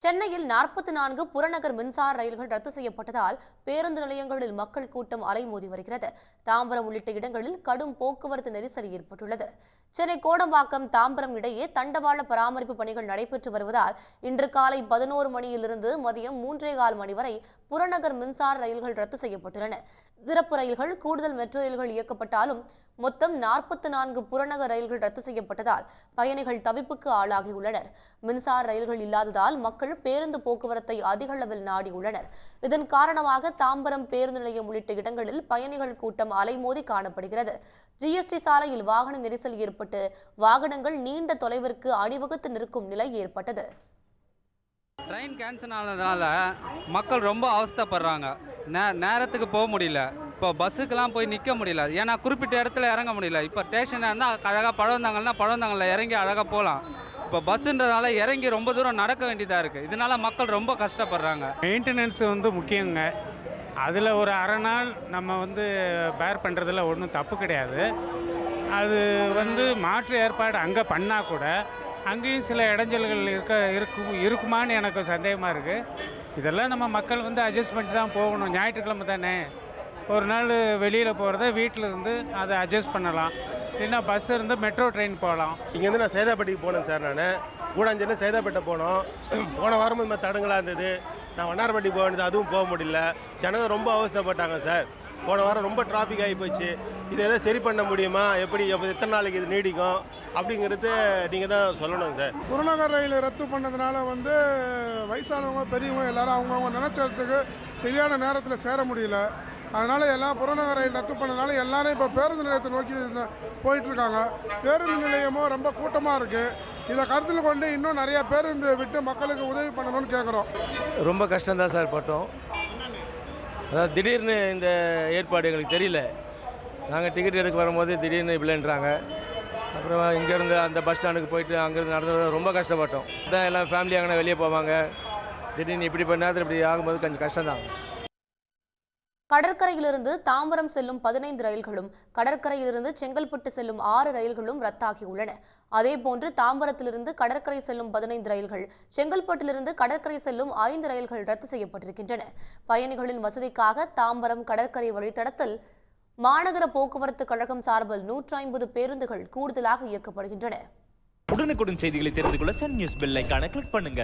சென்னையில் 44 புறநகர் மின்சார ரயில்கள் ரத்து செய்யப்பட்டதால் பேருந்து நிலையங்களில் மக்கள் கூட்டம் அலைமோதி வருகிறது. தாம்பரம் உள்ளிட்ட இடங்களில் கடும் போக்குவரத்து நெரிசல் ஏற்பட்டுள்ளது. சென்னை கோடம்பாக்கம் தாம்பரம் இடையே தண்டவாள பராமரிப்பு பணிகள் நடைபெற்று வருவதால் இன்று காலை 11 மணியிலிருந்து மதியம் 3:15 மணி வரை புறநகர் மின்சார ரயில்கள் ரத்து செய்யப்பட்டுள்ளன. சிறப்பு ரயில்கள், கூடுதல் மெட்ரோ ரயில்கள் இயக்கப்பட்டாலும் மொத்தம் 44 புறநகர் ரயில்கள் ரத்து செய்யப்பட்டதால் பயணிகள் தவிப்புக்கு ஆளாகியுள்ளனர். மின்சார ரயில்கள் இல்லாததால் மக்கள் பேருந்து போக்குவரத்தை அதிக அளவில் நாடியுள்ளனர். இதன் காரணமாக தாம்பரம் பேருந்து நிலையம் உள்ளிட்ட இடங்களில் பயணிகள் கூட்டம் அலைமோதி காணப்படுகிறது. ஜிஎஸ்டி சாலையில் வாகன நெரிசல் ஏற்பட்டு வாகனங்கள் நீண்ட தொலைவிற்கு அணிவகுத்து நிற்கும் நிலை ஏற்பட்டது. ட்ரெயின் கேன்சல் ஆனதுனால மக்கள் ரொம்ப அவஸ்தைப்படுறாங்க. நேரத்துக்கு போக முடியல. இப்போ பஸ்ஸுக்கெல்லாம் போய் நிற்க முடியல. ஏன்னா குறிப்பிட்ட இடத்துல இறங்க முடியல. இப்போ ஸ்டேஷனாக இருந்தால் அழகாக பழவந்தாங்கல்ல இறங்கி அழகாக போகலாம். இப்போ பஸ்ஸுன்றதுனால இறங்கி ரொம்ப தூரம் நடக்க வேண்டியதாக இருக்குது. இதனால் மக்கள் ரொம்ப கஷ்டப்படுறாங்க. மெயின்டெனன்ஸ் முக்கியங்க. அதில் ஒரு அரை நாள் நம்ம பேர் பண்ணுறதுல ஒன்றும் தப்பு கிடையாது. அது மாற்று ஏற்பாடு அங்கே பண்ணால் கூட அங்கேயும் சில இடைஞ்சல்கள் இருக்குமான்னு எனக்கு சந்தேகமாக இருக்குது. இதெல்லாம் நம்ம மக்கள் அட்ஜஸ்ட் பண்ணிட்டு தான் போகணும். ஞாயிற்றுக்கிழமை தானே, ஒரு நாள் வெளியில் போகிறத வீட்டில் இருந்து அதை அட்ஜஸ்ட் பண்ணலாம். இல்லைன்னா பஸ் இருந்து மெட்ரோ ட்ரெயின் போகலாம். இங்கேருந்து நான் சேதாப்பட்டிக்கு போனேன் சார். நான் கூடாஞ்சேன்னு சேதாப்பேட்டை போனோம். போன வாரமும் இந்த தடங்களாக இருந்தது. நான் வண்ணாரப்பட்டி போக வேண்டியது, அதுவும் போக முடியல. ஜனங்க ரொம்ப அவசரப்பட்டாங்க சார். போன வாரம் ரொம்ப டிராஃபிக் ஆகி போச்சு. இதை எதாவது சரி பண்ண முடியுமா, எப்படி எத்தனை நாளைக்கு இது நீடிக்கும் அப்படிங்கிறது நீங்கள் தான் சொல்லணும் சார். புறநகர் ரயில் ரத்து பண்ணதுனால வயசானவங்க, பெரியவங்க எல்லாரும் அவங்கவுங்க நினச்ச இடத்துக்கு சரியான நேரத்தில் சேர முடியல. அதனால் எல்லாம் புறநகர் ரயில் ரத்து பண்ணதுனால எல்லாரும் இப்போ பேருந்து நிலையத்தை நோக்கி போயிட்டுருக்காங்க. பேருந்து தினமும் ரொம்ப கூட்டமாக இருக்குது. இதை கருத்தில் கொண்டு இன்னும் நிறையா பேருந்து விட்டு மக்களுக்கு உதவி பண்ணணும்னு கேட்குறோம். ரொம்ப கஷ்டம்தான் சார் பட்டோம். அதாவது திடீர்னு இந்த ஏற்பாடு எங்களுக்கு தெரியல. நாங்கள் டிக்கெட் எடுக்க வரும்போது திடீர்னு இல்லைன்றாங்க. அப்புறம் இங்கேருந்து அந்த பஸ் ஸ்டாண்டுக்கு போயிட்டு அங்கேருந்து நடந்து ரொம்ப கஷ்டப்பட்டோம். தான் எல்லாம் ஃபேமிலியாக வெளியே போவாங்க. திடீர்னு இப்படி பண்ணாது இப்படி ஆகும்போது கொஞ்சம் கஷ்டம்தான். கடற்கரையிலிருந்து தாம்பரம் செல்லும் 15 ரயில்களும் கடற்கரையிலிருந்து செங்கல்பட்டு செல்லும் 6 ரயில்களும் ரத்தாகியுள்ளன. அதேபோன்று தாம்பரத்திலிருந்து கடற்கரை செல்லும் 15 ரயில்கள், செங்கல்பட்டிலிருந்து கடற்கரை செல்லும் 5 ரயில்கள் ரத்து செய்யப்பட்டிருக்கின்றன. பயணிகளின் வசதிக்காக தாம்பரம் கடற்கரை வழித்தடத்தில் மாநகர போக்குவரத்து கழகம் சார்பில் 150 பேருந்துகள் கூடுதலாக இயக்கப்படுகின்றன. உடனுக்குடன் செய்திகளை தெரிந்து கொள்ள சன் நியூஸ் பெல் ஐகானை கிளிக் பண்ணுங்க.